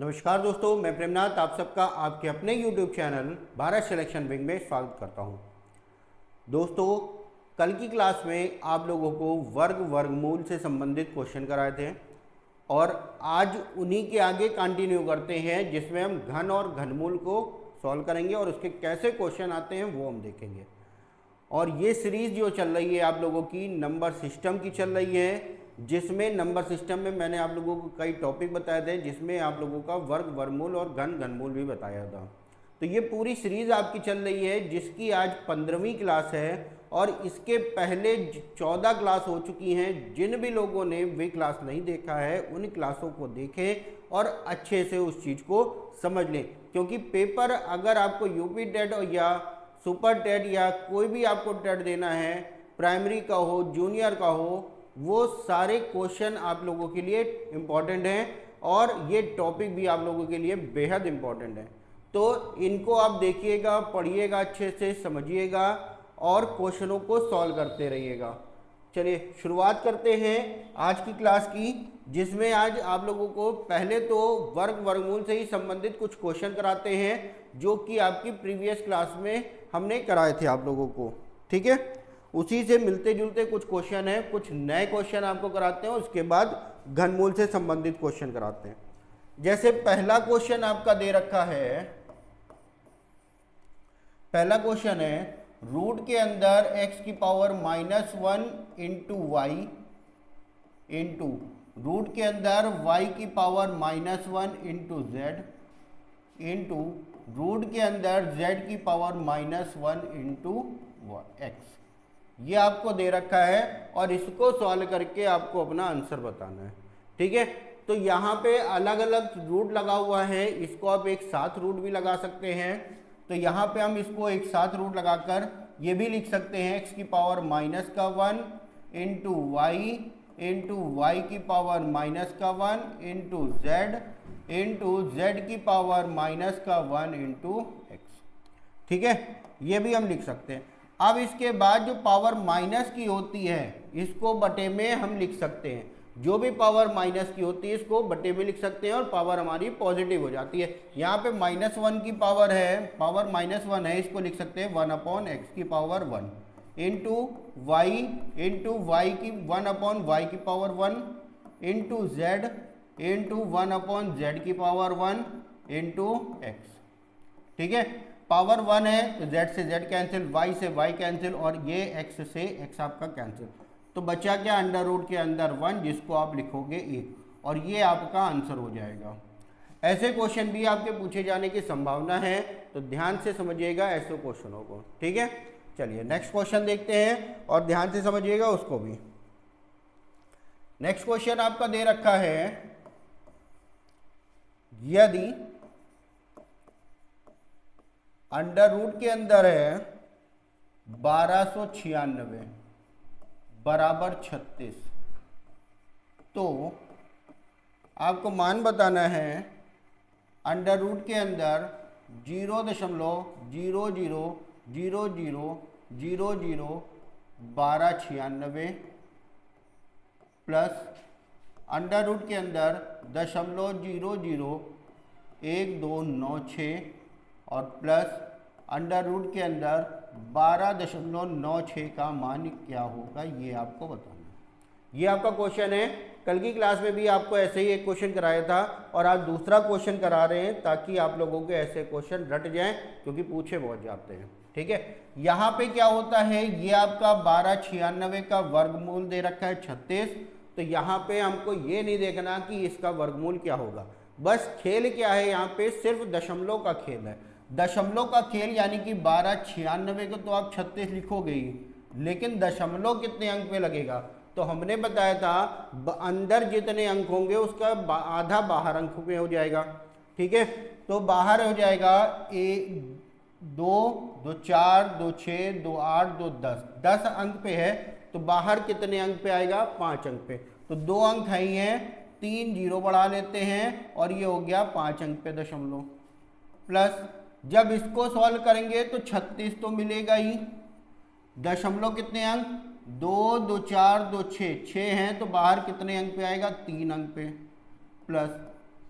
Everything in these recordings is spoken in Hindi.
नमस्कार दोस्तों, मैं प्रेमनाथ आप सबका आपके अपने YouTube channel Bharat selection wing में स्वागत करता हूं। दोस्तों, कल की क्लास में आप लोगों को वर्गमूल से संबंधित क्वेश्चन कराए थे और आज उन्हीं के आगे कंटिन्यू करते हैं, जिसमें हम घन और घनमूल को सॉल्व करेंगे और उसके कैसे क्वेश्चन आते हैं वो हम देखेंगे। और ये सीरीज़ जो चल रही है आप लोगों की नंबर सिस्टम की चल रही है, जिसमें नंबर सिस्टम में मैंने आप लोगों को कई टॉपिक बताए थे, जिसमें आप लोगों का वर्गमूल और घनमूल भी बताया था। तो ये पूरी सीरीज़ आपकी चल रही है, जिसकी आज 15वीं क्लास है और इसके पहले 14 क्लास हो चुकी हैं। जिन भी लोगों ने वे क्लास नहीं देखा है उन क्लासों को देखें और अच्छे से उस चीज़ को समझ लें, क्योंकि पेपर अगर आपको यूपी टेट या सुपर टेट या कोई भी आपको टेट देना है, प्राइमरी का हो जूनियर का हो, वो सारे क्वेश्चन आप लोगों के लिए इम्पॉर्टेंट हैं और ये टॉपिक भी आप लोगों के लिए बेहद इम्पॉर्टेंट है। तो इनको आप देखिएगा, पढ़िएगा, अच्छे से समझिएगा और क्वेश्चनों को सॉल्व करते रहिएगा। चलिए शुरुआत करते हैं आज की क्लास की, जिसमें आज आप लोगों को पहले तो वर्गमूल से ही संबंधित कुछ क्वेश्चन कराते हैं, जो कि आपकी प्रीवियस क्लास में हमने कराए थे आप लोगों को। ठीक है, उसी से मिलते जुलते कुछ क्वेश्चन हैं, कुछ नए क्वेश्चन आपको कराते हैं, उसके बाद घनमूल से संबंधित क्वेश्चन कराते हैं। जैसे पहला क्वेश्चन आपका दे रखा है, पहला क्वेश्चन है रूट के अंदर x की power -1 into Y into root के अंदर y की power -1 into Z into root के अंदर z की पावर -1 इंटू एक्स। ये आपको दे रखा है और इसको सॉल्व करके आपको अपना आंसर बताना है। ठीक है, तो यहाँ पे अलग अलग रूट लगा हुआ है, इसको आप एक साथ रूट भी लगा सकते हैं। तो यहाँ पे हम इसको एक साथ रूट लगाकर ये भी लिख सकते हैं x की पावर -1 इंटू वाई की पावर -1 इंटू जेड की पावर -1 इंटू एक्स। ठीक है, ये भी हम लिख सकते हैं। अब इसके बाद जो पावर माइनस की होती है इसको बटे में हम लिख सकते हैं, जो भी पावर माइनस की होती है इसको बटे में लिख सकते हैं और पावर हमारी पॉजिटिव हो जाती है। यहाँ पे -1 की पावर है, पावर -1 है, इसको लिख सकते हैं 1/x की पावर 1 इंटू वाई की 1/y की power 1 into Z into 1/z की पावर 1 इंटू एक्स। ठीक है, पावर 1 है तो z से z कैंसिल, y से y कैंसिल और ये x से x आपका कैंसिल। तो बचा क्या, अंडर रूट के अंदर 1, जिसको आप लिखोगे 1 और ये आपका आंसर हो जाएगा। ऐसे क्वेश्चन भी आपके पूछे जाने की संभावना है, तो ध्यान से समझिएगा ऐसे क्वेश्चनों को। ठीक है, चलिए नेक्स्ट क्वेश्चन देखते हैं और ध्यान से समझिएगा उसको भी। नेक्स्ट क्वेश्चन आपका दे रखा है, यदि अंडर रूट के अंदर है 1296 बराबर 36, तो आपको मान बताना है अंडर रूट के अंदर 0.0000001296 प्लस अंडर रूट के अंदर 0.001296 और प्लस अंडर रूट के अंदर 12.96 का मान क्या होगा, ये आपको बताना है। ये आपका क्वेश्चन है। कल की क्लास में भी आपको ऐसे ही एक क्वेश्चन कराया था और आज दूसरा क्वेश्चन करा रहे हैं, ताकि आप लोगों के ऐसे क्वेश्चन रट जाएं, क्योंकि पूछे बहुत जाते हैं। ठीक है, यहाँ पे क्या होता है, ये आपका 1296 का वर्गमूल दे रखा है 36। तो यहाँ पे हमको ये नहीं देखना कि इसका वर्गमूल क्या होगा, बस खेल क्या है, यहाँ पे सिर्फ दशमलव का खेल है। दशमलव का खेल यानी कि 1296 को तो आप 36 लिखोगे ही, लेकिन दशमलव कितने अंक पे लगेगा, तो हमने बताया था अंदर जितने अंक होंगे उसका आधा बाहर अंक में हो जाएगा। ठीक है, तो बाहर हो जाएगा 2, 2 4, 2 6, 2 8, 2 10 अंक पे है, तो बाहर कितने अंक पे आएगा, 5 अंक पे। तो 2 अंक है ही हैं, 3 जीरो बढ़ा लेते हैं और ये हो गया 5 अंक पे दशमलव। प्लस जब इसको सॉल्व करेंगे तो 36 तो मिलेगा ही, दशमलव कितने अंक, 2, 2 4, 2 6 हैं, तो बाहर कितने अंक पे आएगा, 3 अंक पे। प्लस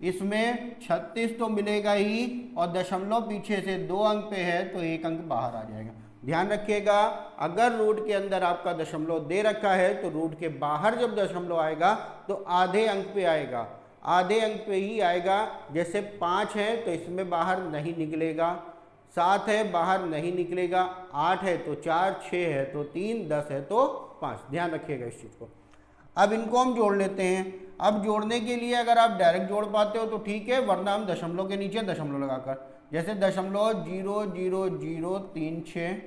इसमें 36 तो मिलेगा ही, और दशमलव पीछे से 2 अंक पे है तो 1 अंक बाहर आ जाएगा। ध्यान रखिएगा, अगर रूट के अंदर आपका दशमलव दे रखा है तो रूट के बाहर जब दशमलव आएगा तो आधे अंक पे आएगा, आधे अंक पे ही आएगा। जैसे 5 है तो इसमें बाहर नहीं निकलेगा, 7 है बाहर नहीं निकलेगा, 8 है तो 4, 6 है तो 3, 10 है तो 5। ध्यान रखिएगा इस चीज़ को। अब इनको हम जोड़ लेते हैं। अब जोड़ने के लिए अगर आप डायरेक्ट जोड़ पाते हो तो ठीक है, वरना हम दशमलव के नीचे दशमलव लगाकर, जैसे दशमलव 00036,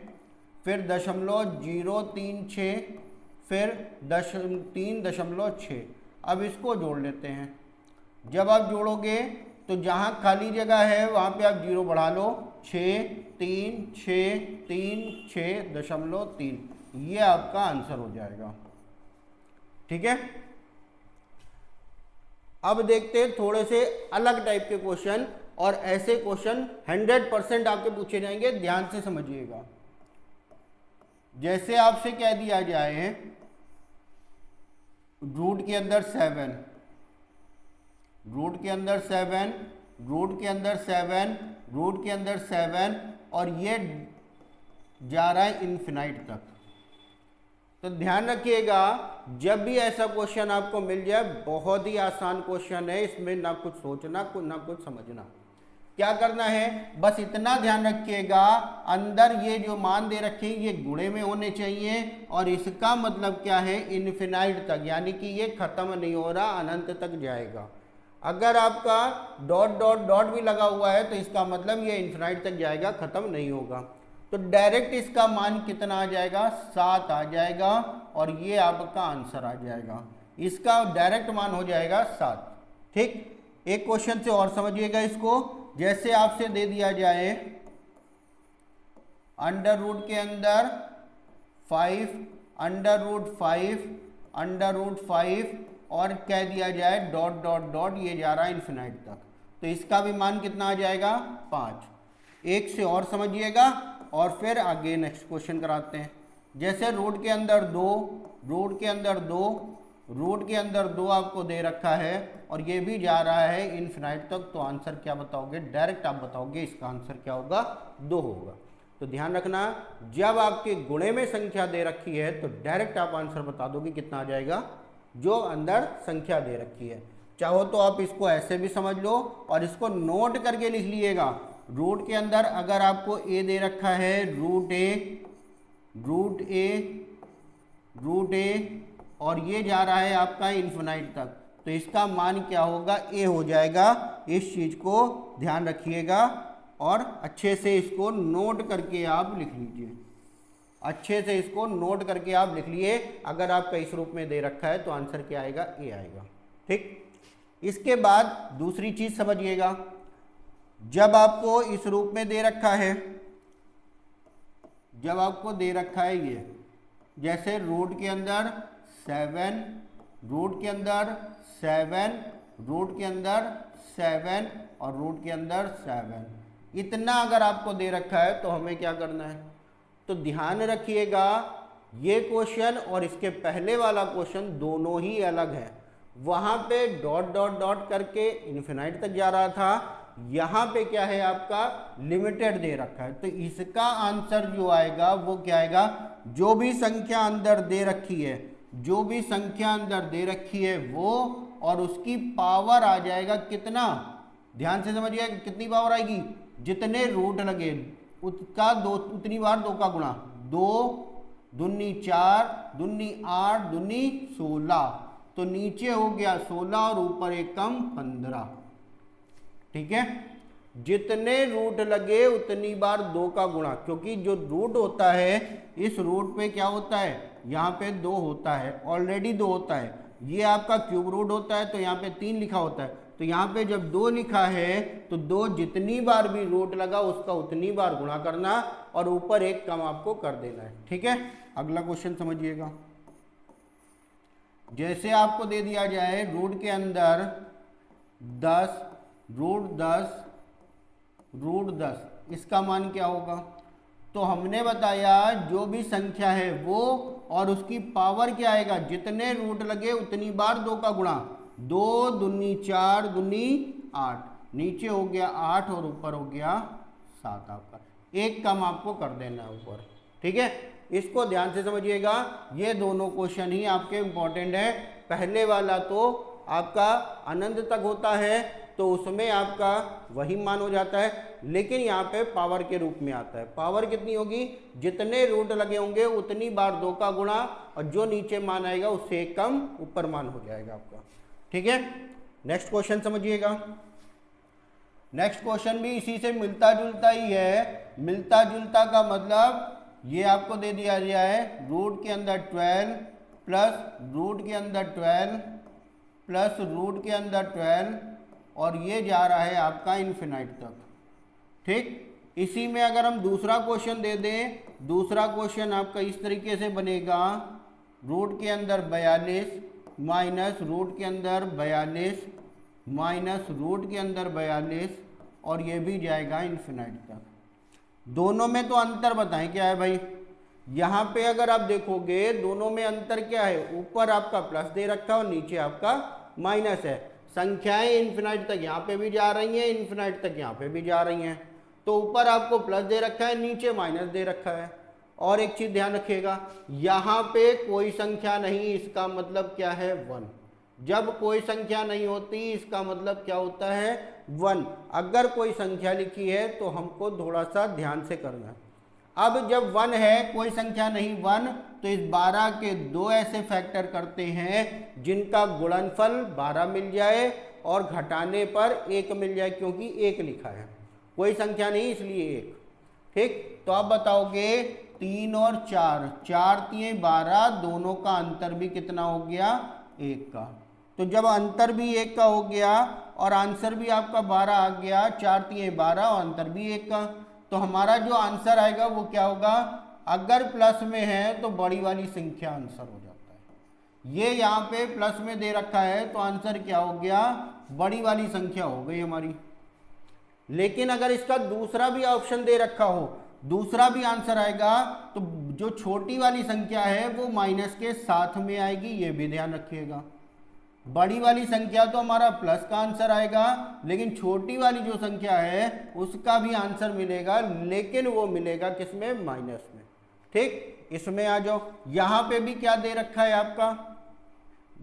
फिर दशमलव 036, फिर 3.6। अब इसको जोड़ लेते हैं। जब आप जोड़ोगे तो जहाँ खाली जगह है वहाँ पे आप 0 बढ़ा लो, 6, 3, 6, 3, 6.3, ये आपका आंसर हो जाएगा। ठीक है, अब देखते हैं थोड़े से अलग टाइप के क्वेश्चन, और ऐसे क्वेश्चन 100% आपके पूछे जाएंगे, ध्यान से समझिएगा। जैसे आपसे कह दिया जाए रूट के अंदर 7, रूट के अंदर 7, रूट के अंदर 7, रूट के अंदर 7, और ये जा रहा है इन्फिनाइट तक। तो ध्यान रखिएगा, जब भी ऐसा क्वेश्चन आपको मिल जाए, बहुत ही आसान क्वेश्चन है, इसमें ना कुछ सोचना ना कुछ समझना। क्या करना है, बस इतना ध्यान रखिएगा, अंदर ये जो मान दे रखे ये गुणे में होने चाहिए, और इसका मतलब क्या है, इन्फिनाइट तक, यानी कि ये खत्म नहीं हो रहा, अनंत तक जाएगा। अगर आपका डॉट डॉट डॉट भी लगा हुआ है तो इसका मतलब ये इन्फिनाइट तक जाएगा, खत्म नहीं होगा। तो डायरेक्ट इसका मान कितना आ जाएगा, 7 आ जाएगा, और ये आपका आंसर आ जाएगा। इसका डायरेक्ट मान हो जाएगा 7। ठीक, एक क्वेश्चन से और समझिएगा इसको। जैसे आपसे दे दिया जाए अंडर रूट के अंदर 5, अंडर रूट 5, अंडर रूट 5, और कह दिया जाए डॉट डॉट डॉट, ये जा रहा है इन्फिनाइट तक, तो इसका भी मान कितना आ जाएगा, 5। एक से और समझिएगा और फिर आगे नेक्स्ट क्वेश्चन कराते हैं। जैसे रूट के अंदर 2, रूट के अंदर 2, रूट के अंदर 2 आपको दे रखा है, और ये भी जा रहा है इन्फिनाइट तक, तो आंसर क्या बताओगे, डायरेक्ट आप बताओगे इसका आंसर क्या होगा, 2 होगा। तो ध्यान रखना, जब आपके गुणे में संख्या दे रखी है तो डायरेक्ट आप आंसर बता दोगे कितना आ जाएगा, जो अंदर संख्या दे रखी है। चाहो तो आप इसको ऐसे भी समझ लो और इसको नोट करके लिख लीजिएगा। रूट के अंदर अगर आपको ए दे रखा है, रूट ए, रूट ए, रूट ए, और ये जा रहा है आपका इन्फिनाइट तक, तो इसका मान क्या होगा, ए हो जाएगा। इस चीज को ध्यान रखिएगा और अच्छे से इसको नोट करके आप लिख लीजिए, अच्छे से इसको नोट करके आप लिख लिए। अगर आपका इस रूप में दे रखा है तो आंसर क्या आएगा, ए आएगा। ठीक, इसके बाद दूसरी चीज समझिएगा, जब आपको इस रूप में दे रखा है, जब आपको दे रखा है ये, जैसे रूट के अंदर 7, रूट के अंदर 7, रूट के अंदर 7, और रूट के अंदर 7, इतना अगर आपको दे रखा है तो हमें क्या करना है, तो ध्यान रखिएगा ये क्वेश्चन और इसके पहले वाला क्वेश्चन दोनों ही अलग है। वहां पे डॉट डॉट डॉट करके इन्फिनाइट तक जा रहा था, यहाँ पे क्या है आपका लिमिटेड दे रखा है, तो इसका आंसर जो आएगा वो क्या आएगा, जो भी संख्या अंदर दे रखी है, जो भी संख्या अंदर दे रखी है वो, और उसकी पावर आ जाएगा कितना, ध्यान से समझिएगा कितनी पावर आएगी, जितने रूट लगे उसका उतनी बार 2 का गुणा, 2 दूनी 4, दूनी 8, दूनी 16, तो नीचे हो गया 16 और ऊपर एक कम 15। ठीक है, जितने रूट लगे उतनी बार 2 का गुणा, क्योंकि जो रूट होता है इस रूट पे क्या होता है, यहाँ पे 2 होता है, ऑलरेडी 2 होता है, ये आपका क्यूब रूट होता है तो यहाँ पे 3 लिखा होता है, तो यहाँ पे जब 2 लिखा है तो 2 जितनी बार भी रूट लगा उसका उतनी बार गुणा करना और ऊपर एक कम आपको कर देना है। ठीक है, अगला क्वेश्चन समझिएगा। जैसे आपको दे दिया जाए रूट के अंदर 10, रूट 10, रूट 10, इसका मान क्या होगा, तो हमने बताया जो भी संख्या है वो और उसकी पावर क्या आएगा, जितने रूट लगे उतनी बार 2 का गुणा, 2 दूनी 4, दूनी 8, नीचे हो गया 8 और ऊपर हो गया 7 आपका, एक कम आपको कर देना है ऊपर। ठीक है, इसको ध्यान से समझिएगा, ये दोनों क्वेश्चन ही आपके इंपॉर्टेंट है। पहले वाला तो आपका अनंत तक होता है तो उसमें आपका वही मान हो जाता है, लेकिन यहाँ पे पावर के रूप में आता है। पावर कितनी होगी, जितने रूट लगे होंगे उतनी बार 2 का गुणा, और जो नीचे मान आएगा उससे एक कम ऊपर मान हो जाएगा आपका। ठीक है, नेक्स्ट क्वेश्चन समझिएगा। नेक्स्ट क्वेश्चन भी इसी से मिलता जुलता ही है। मिलता जुलता का मतलब ये आपको दे दिया गया है रूट के अंदर 12 प्लस रूट के अंदर 12 प्लस रूट के अंदर 12, और ये जा रहा है आपका इन्फिनाइट तक। ठीक, इसी में अगर हम दूसरा क्वेश्चन दे दें, दूसरा क्वेश्चन आपका इस तरीके से बनेगा, रूट के अंदर 42 माइनस रूट के अंदर 42 माइनस रूट के अंदर 42, और ये भी जाएगा इन्फिनाइट तक। दोनों में तो अंतर बताएं क्या है भाई। यहाँ पे अगर आप देखोगे दोनों में अंतर क्या है, ऊपर आपका प्लस दे रखा है और नीचे आपका माइनस है। संख्याएं इन्फिनाइट तक यहाँ पे भी जा रही हैं, इन्फिनाइट तक यहाँ पे भी जा रही हैं, तो ऊपर आपको प्लस दे रखा है, नीचे माइनस दे रखा है। और एक चीज ध्यान रखिएगा, यहाँ पे कोई संख्या नहीं, इसका मतलब क्या है 1। जब कोई संख्या नहीं होती इसका मतलब क्या होता है 1। अगर कोई संख्या लिखी है तो हमको थोड़ा सा ध्यान से करना है। अब जब 1 है, कोई संख्या नहीं 1, तो इस 12 के 2 ऐसे फैक्टर करते हैं जिनका गुणनफल 12 मिल जाए और घटाने पर 1 मिल जाए, क्योंकि 1 लिखा है, कोई संख्या नहीं इसलिए 1। ठीक, तो आप बताओगे 3 और 4, 4 3 12, दोनों का अंतर भी कितना हो गया 1 का। तो जब अंतर भी 1 का हो गया और आंसर भी आपका 12 आ गया, 4 3 12 और अंतर भी 1 का, तो हमारा जो आंसर आएगा वो क्या होगा, अगर प्लस में है तो बड़ी वाली संख्या आंसर हो जाता है। ये यहाँ पे प्लस में दे रखा है तो आंसर क्या हो गया, बड़ी वाली संख्या हो गई हमारी। लेकिन अगर इसका दूसरा भी ऑप्शन दे रखा हो, दूसरा भी आंसर आएगा, तो जो छोटी वाली संख्या है वो माइनस के साथ में आएगी, ये भी ध्यान रखिएगा। बड़ी वाली संख्या तो हमारा प्लस का आंसर आएगा, लेकिन छोटी वाली जो संख्या है उसका भी आंसर मिलेगा, लेकिन वो मिलेगा किसमें, माइनस में। ठीक, इसमें आ जाओ, यहाँ पे भी क्या दे रखा है आपका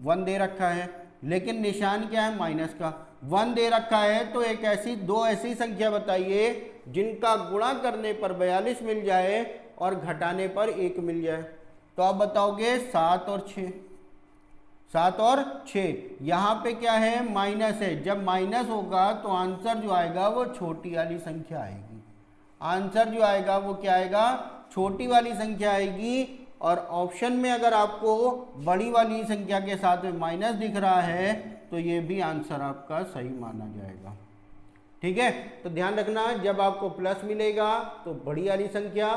1 दे रखा है, लेकिन निशान क्या है माइनस का। 1 दे रखा है तो एक ऐसी 2 ऐसी संख्या बताइए जिनका गुणा करने पर 42 मिल जाए और घटाने पर 1 मिल जाए। तो आप बताओगे 7 और 6, 7 और 6। यहाँ पे क्या है माइनस है, जब माइनस होगा तो आंसर जो आएगा वो छोटी वाली संख्या आएगी। आंसर जो आएगा वो क्या आएगा, छोटी वाली संख्या आएगी। और ऑप्शन में अगर आपको बड़ी वाली संख्या के साथ में माइनस दिख रहा है तो ये भी आंसर आपका सही माना जाएगा। ठीक है, तो ध्यान रखना, जब आपको प्लस मिलेगा तो बड़ी वाली संख्या,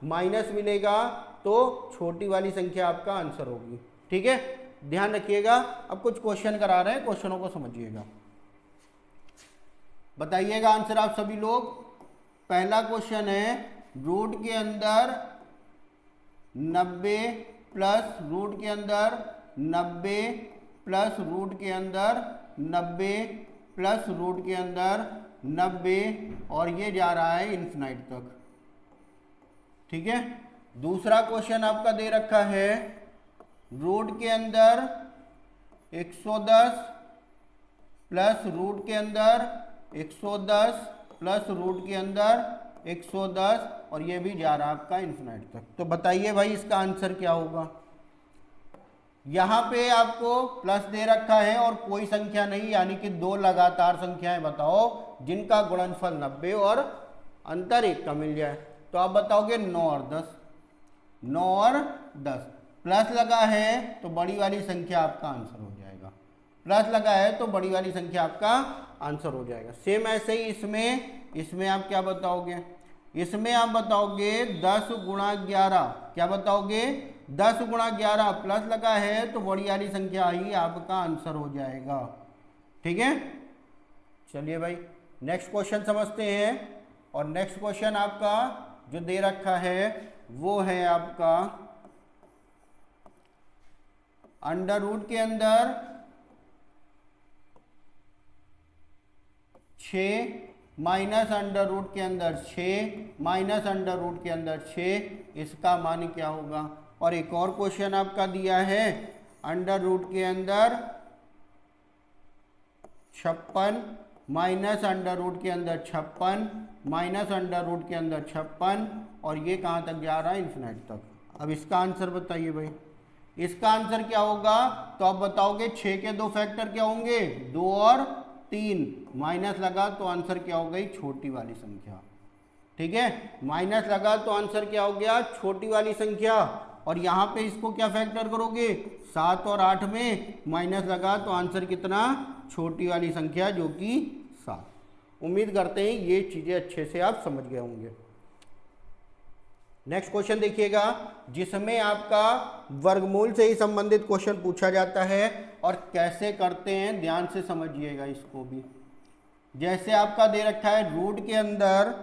माइनस मिलेगा तो छोटी वाली संख्या आपका आंसर होगी। ठीक है, ध्यान रखिएगा। अब कुछ क्वेश्चन करा रहे हैं, क्वेश्चनों को समझिएगा, बताइएगा आंसर आप सभी लोग। पहला क्वेश्चन है, रूट के अंदर 90 प्लस रूट के अंदर 90 प्लस रूट के अंदर 90 प्लस रूट के अंदर 90, और ये जा रहा है इन्फिनाइट तक। ठीक है, दूसरा क्वेश्चन आपका दे रखा है, रूट के अंदर 110 प्लस रूट के अंदर 110 प्लस रूट के अंदर 110, और ये भी जा रहा है आपका इन्फिनाइट तक। तो बताइए भाई इसका आंसर क्या होगा। यहाँ पे आपको प्लस दे रखा है और कोई संख्या नहीं, यानी कि 2 लगातार संख्याएं बताओ जिनका गुणनफल 90 और अंतर 1 का मिल जाए। तो आप बताओगे 9 और 10, 9 और 10। प्लस लगा है तो बड़ी वाली संख्या आपका आंसर हो जाएगा, प्लस लगा है तो बड़ी वाली संख्या आपका आंसर हो जाएगा। सेम ऐसे ही इसमें आप क्या बताओगे, इसमें आप बताओगे 10 गुणा 11, क्या बताओगे 10 गुणा 11, प्लस लगा है तो बड़ी वाली संख्या ही आपका आंसर हो जाएगा। ठीक है, चलिए भाई नेक्स्ट क्वेश्चन समझते हैं। और नेक्स्ट क्वेश्चन आपका जो दे रखा है वो है आपका अंडर रूट के अंदर 6 माइनस अंडर रूट के अंदर 6 माइनस अंडर रूट के अंदर 6, इसका मान क्या होगा। और एक और क्वेश्चन आपका दिया है अंडर रूट के अंदर 56 माइनस अंडर रूट के अंदर 56 माइनस अंडर रूट के अंदर 56, और ये कहाँ तक जा रहा है, इन्फिनिटी तक। अब इसका आंसर बताइए भाई, इसका आंसर क्या होगा। तो आप बताओगे 6 के 2 फैक्टर क्या होंगे, 2 और 3, माइनस लगा तो आंसर क्या हो गई, छोटी वाली संख्या। ठीक है, माइनस लगा तो आंसर क्या हो गया, छोटी वाली संख्या। और यहाँ पे इसको क्या फैक्टर करोगे, 7 और 8 में माइनस लगा तो आंसर कितना, छोटी वाली संख्या जो कि 7। उम्मीद करते हैं ये चीज़ें अच्छे से आप समझ गए होंगे। नेक्स्ट क्वेश्चन देखिएगा, जिसमें आपका वर्गमूल से ही संबंधित क्वेश्चन पूछा जाता है, और कैसे करते हैं ध्यान से समझिएगा इसको भी। जैसे आपका दे रखा है रूट के अंदर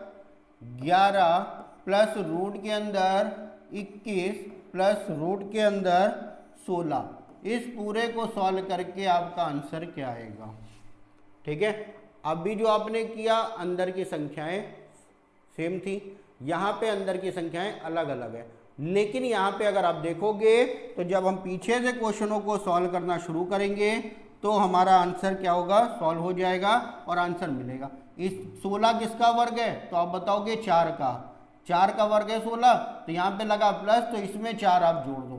11 प्लस रूट के अंदर 21 प्लस रूट के अंदर 16, इस पूरे को सॉल्व करके आपका आंसर क्या आएगा। ठीक है, अभी जो आपने किया अंदर की संख्याएं सेम थी, यहाँ पे अंदर की संख्याएं अलग अलग है, लेकिन यहाँ पे अगर आप देखोगे तो जब हम पीछे से क्वेश्चनों को सॉल्व करना शुरू करेंगे तो हमारा आंसर क्या होगा, सॉल्व हो जाएगा और आंसर मिलेगा। इस 16 किसका वर्ग है, तो आप बताओगे 4 का, 4 का वर्ग है 16, तो यहाँ पे लगा प्लस, तो इसमें 4 आप जोड़ दो,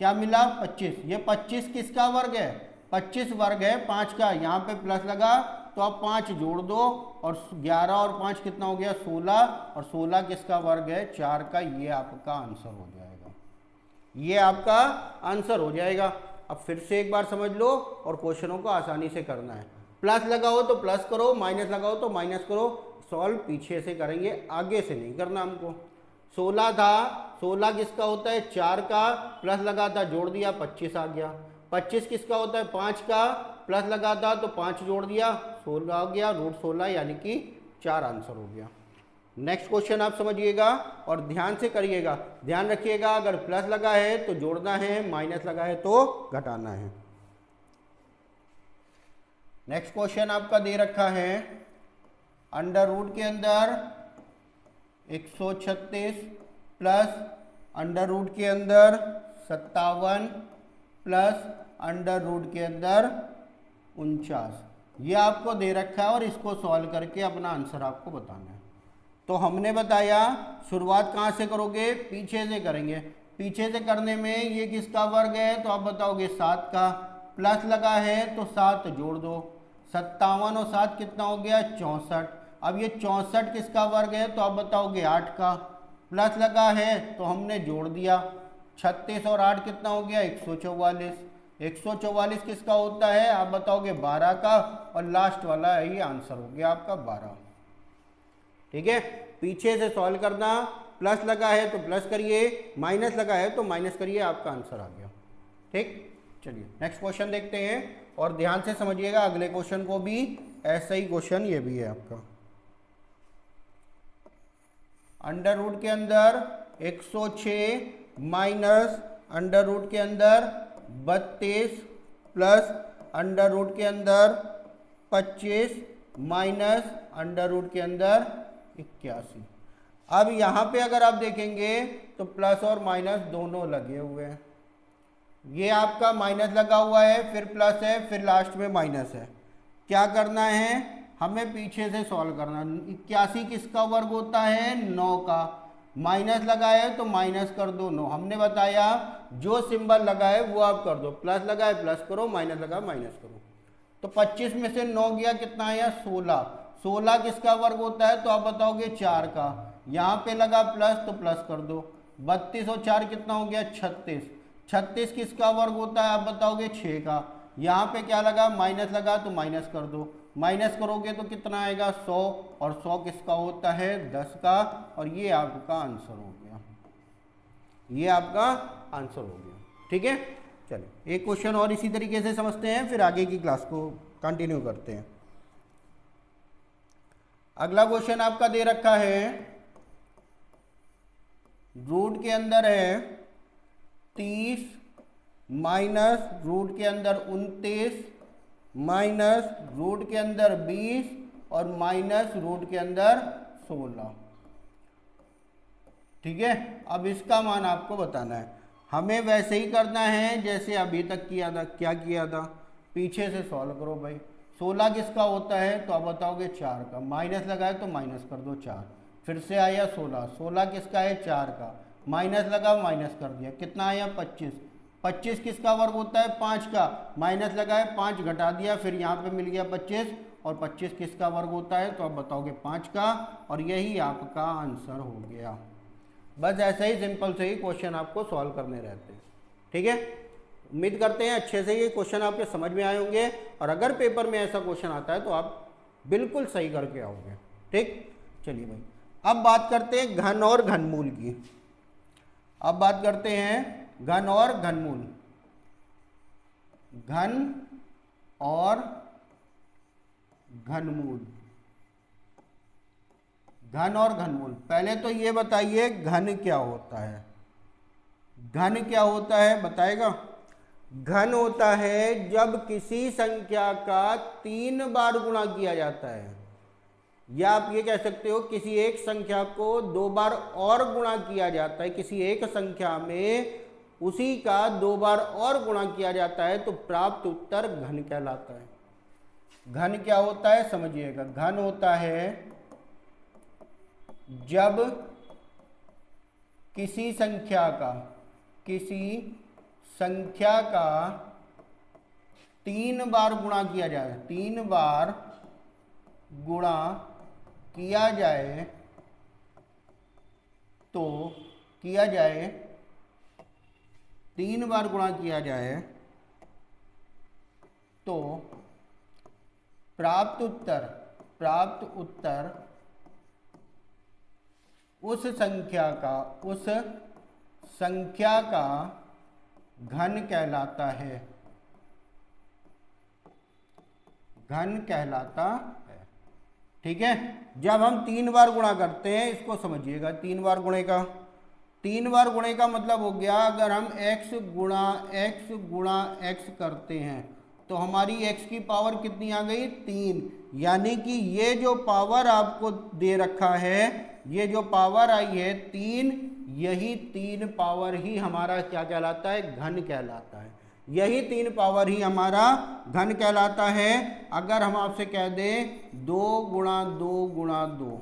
क्या मिला 25। ये 25 किसका वर्ग है, 25 वर्ग है 5 का, यहाँ पे प्लस लगा तो आप 5 जोड़ दो, और 11 और 5 कितना हो गया 16, और 16 किसका वर्ग है 4 का। ये आपका आंसर हो जाएगा, ये आपका आंसर हो जाएगा। अब फिर से एक बार समझ लो और क्वेश्चनों को आसानी से करना है। प्लस लगाओ तो प्लस करो, माइनस लगाओ तो माइनस करो, सॉल्व पीछे से करेंगे, आगे से नहीं करना हमको। 16 था, 16 किसका होता है 4 का, प्लस लगा था जोड़ दिया 25 आ गया। 25 किसका होता है 5 का, प्लस लगा था तो 5 जोड़ दिया 16 हो गया, रूट 16 यानी कि 4 आंसर हो गया। नेक्स्ट क्वेश्चन आप समझिएगा और ध्यान से करिएगा, ध्यान रखिएगा, अगर प्लस लगा है तो जोड़ना है, माइनस लगा है तो घटाना है। नेक्स्ट क्वेश्चन आपका दे रखा है अंडर रूट के अंदर 136 प्लस अंडर रूट के अंदर 57 प्लस अंडर रूट के अंदर 49, ये आपको दे रखा है और इसको सॉल्व करके अपना आंसर आपको बताना है। तो हमने बताया शुरुआत कहाँ से करोगे, पीछे से करेंगे। पीछे से करने में ये किसका वर्ग है, तो आप बताओगे 7 का, प्लस लगा है तो 7 जोड़ दो, 57 और 7 कितना हो गया 64। अब ये 64 किसका वर्ग है, तो आप बताओगे 8 का, प्लस लगा है तो हमने जोड़ दिया, 36 और 8 कितना हो गया 144। 144 किसका होता है, आप बताओगे 12 का, और लास्ट वाला है ये आंसर हो गया आपका 12। ठीक है, पीछे से सॉल्व करना, प्लस लगा है तो प्लस करिए, माइनस लगा है तो माइनस करिए, आपका आंसर आ गया। ठीक, चलिए नेक्स्ट क्वेश्चन देखते हैं और ध्यान से समझिएगा अगले क्वेश्चन को भी, ऐसा ही क्वेश्चन ये भी है आपका। अंडर रूट के अंदर 106 माइनस अंडर रूट के अंदर 32 प्लस अंडर रूट के अंदर 25 माइनस अंडर रूट के अंदर 81। अब यहाँ पे अगर आप देखेंगे तो प्लस और माइनस दोनों लगे हुए हैं, ये आपका माइनस लगा हुआ है, फिर प्लस है, फिर लास्ट में माइनस है। क्या करना है, हमें पीछे से सॉल्व करना। 81 किसका वर्ग होता है 9 का, माइनस लगा है तो माइनस कर दो 9। हमने बताया जो सिंबल लगा है वो आप कर दो, प्लस लगा है प्लस करो, माइनस लगा माइनस करो। तो 25 में से 9 गया कितना आया 16। 16 किसका वर्ग होता है, तो आप बताओगे 4 का, यहाँ पे लगा प्लस तो प्लस कर दो, 32 और 4 कितना हो गया 36। 36 किसका वर्ग होता है, आप बताओगे 6 का, यहाँ पे क्या लगा माइनस लगा तो माइनस कर दो, माइनस करोगे तो कितना आएगा 100, और 100 किसका होता है 10 का, और ये आपका आंसर हो गया, ये आपका आंसर हो गया। ठीक है, चलिए एक क्वेश्चन और इसी तरीके से समझते हैं, फिर आगे की क्लास को कंटिन्यू करते हैं। अगला क्वेश्चन आपका दे रखा है रूट के अंदर है 30 माइनस रूट के अंदर 29 माइनस रूट के अंदर 20 और माइनस रूट के अंदर 16। ठीक है, अब इसका मान आपको बताना है। हमें वैसे ही करना है जैसे अभी तक किया था। क्या किया था, पीछे से सॉल्व करो भाई। 16 किसका होता है तो आप बताओगे 4 का, माइनस लगाए तो माइनस कर दो 4, फिर से आया 16, 16 किसका है 4 का, माइनस लगा माइनस कर दिया, कितना आया 25, 25 किसका वर्ग होता है 5 का, माइनस लगाए 5 घटा दिया, फिर यहाँ पे मिल गया 25, और 25 किसका वर्ग होता है तो आप बताओगे 5 का, और यही आपका आंसर हो गया। बस ऐसे ही सिंपल से ही क्वेश्चन आपको सॉल्व करने रहते हैं। ठीक है, उम्मीद करते हैं अच्छे से ये क्वेश्चन आपके समझ में आए होंगे, और अगर पेपर में ऐसा क्वेश्चन आता है तो आप बिल्कुल सही करके आओगे। ठीक, चलिए भाई अब बात करते हैं घन और घनमूल की। अब बात करते हैं घन और घनमूल। घन और घनमूल, घन और घनमूल। पहले तो ये बताइए घन क्या होता है। घन क्या होता है बताएगा। घन होता है जब किसी संख्या का 3 बार गुणा किया जाता है, या आप ये कह सकते हो किसी एक संख्या को 2 बार और गुणा किया जाता है। किसी एक संख्या में उसी का 2 बार और गुणा किया जाता है तो प्राप्त उत्तर घन कहलाता है। घन क्या होता है समझिएगा। घन होता है जब किसी संख्या का 3 बार गुणा किया जाए, 3 बार गुणा किया जाए तो 3 बार गुणा किया जाए तो प्राप्त उत्तर उस संख्या का घन कहलाता है। घन कहलाता है। ठीक है, जब हम 3 बार गुणा करते हैं, इसको समझिएगा। 3 बार गुणे का मतलब हो गया, अगर हम x गुणा x करते हैं तो हमारी x की पावर कितनी आ गई 3, यानी कि ये जो पावर आपको दे रखा है, ये जो पावर आई है 3, यही 3 पावर ही हमारा क्या कहलाता है घन कहलाता है। यही 3 पावर ही हमारा घन कहलाता है। अगर हम आपसे कह दें 2 गुणा 2 गुणा 2,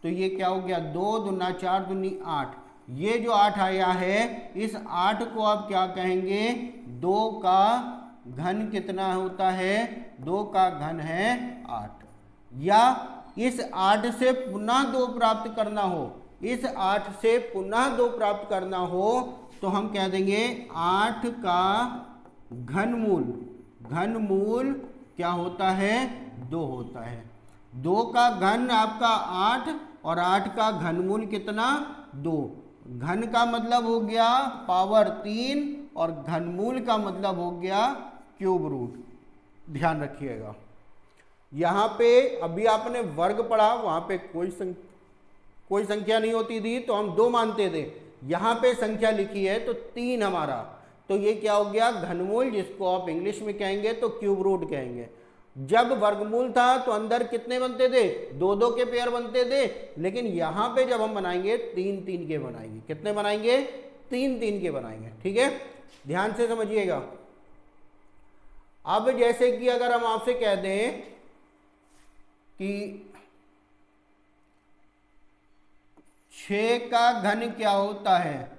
तो ये क्या हो गया 2 दूना 4 दूनी 8। ये जो 8 आया है, इस 8 को आप क्या कहेंगे 2 का घन कितना होता है, 2 का घन है 8। या इस 8 से पुनः 2 प्राप्त करना हो, इस 8 से पुनः 2 प्राप्त करना हो तो हम कह देंगे 8 का घनमूल क्या होता है 2 होता है। 2 का घन आपका 8 और 8 का घनमूल कितना 2। घन का मतलब हो गया पावर 3 और घनमूल का मतलब हो गया क्यूब रूट। ध्यान रखिएगा, यहाँ पे अभी आपने वर्ग पढ़ा, वहाँ पे कोई संख्या नहीं होती थी तो हम 2 मानते थे। यहाँ पे संख्या लिखी है तो 3 हमारा, तो ये क्या हो गया घनमूल, जिसको आप इंग्लिश में कहेंगे तो क्यूब रूट कहेंगे। जब वर्गमूल था तो अंदर कितने बनते थे 2-2 के पेयर बनते थे, लेकिन यहाँ पे जब हम बनाएंगे 3-3 के बनाएंगे। कितने बनाएंगे 3-3 के बनाएंगे। ठीक है, ध्यान से समझिएगा। अब जैसे कि अगर हम आपसे कह दें कि 6 का घन क्या होता है,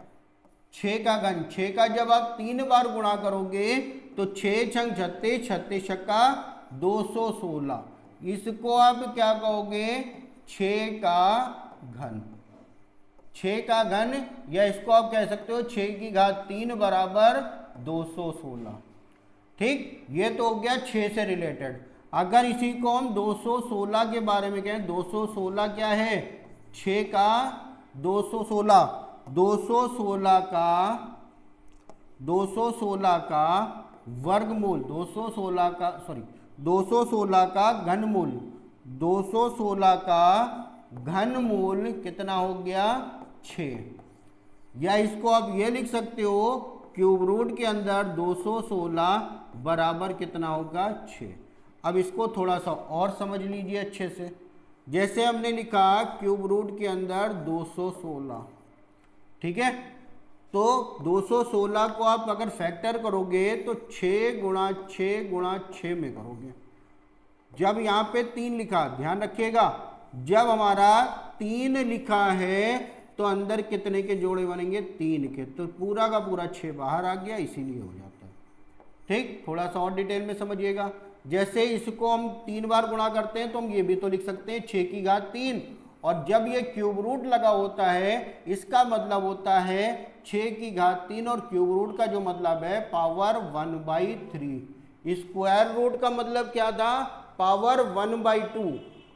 6 का घन, 6 का जब आप 3 बार गुणा करोगे तो 6 छंग 36, 36 छक्का 216। इसको आप क्या कहोगे 6 का घन। 6 का घन, या इसको आप कह सकते हो 6 की घात 3 बराबर 216। ठीक, ये तो हो गया 6 से रिलेटेड। अगर इसी को हम 216 के बारे में कहें, 216 क्या है 6 का 216 वर्गमूल, 216 का घनमूल, 216 का घनमूल कितना हो गया 6। या इसको आप ये लिख सकते हो क्यूब रूट के अंदर 216 बराबर कितना होगा 6। अब इसको थोड़ा सा और समझ लीजिए अच्छे से। जैसे हमने लिखा क्यूब रूट के अंदर 216, ठीक है, तो 216 को आप अगर फैक्टर करोगे तो 6 गुणा 6 गुणा 6 में करोगे। जब यहाँ पे 3 लिखा, ध्यान रखिएगा, जब हमारा 3 लिखा है तो अंदर कितने के जोड़े बनेंगे? 3 के, तो पूरा का पूरा 6 बाहर आ गया, इसीलिए हो जाता है। ठीक, थोड़ा सा और डिटेल में समझिएगा। जैसे इसको हम 3 बार गुणा करते हैं तो हम ये भी तो लिख सकते हैं 6 की घात 3, और जब ये क्यूब रूट लगा होता है इसका मतलब होता है 6 की घात 3, और क्यूब रूट का जो मतलब है पावर 1/3। स्क्वायर रूट का मतलब क्या था? पावर 1/2।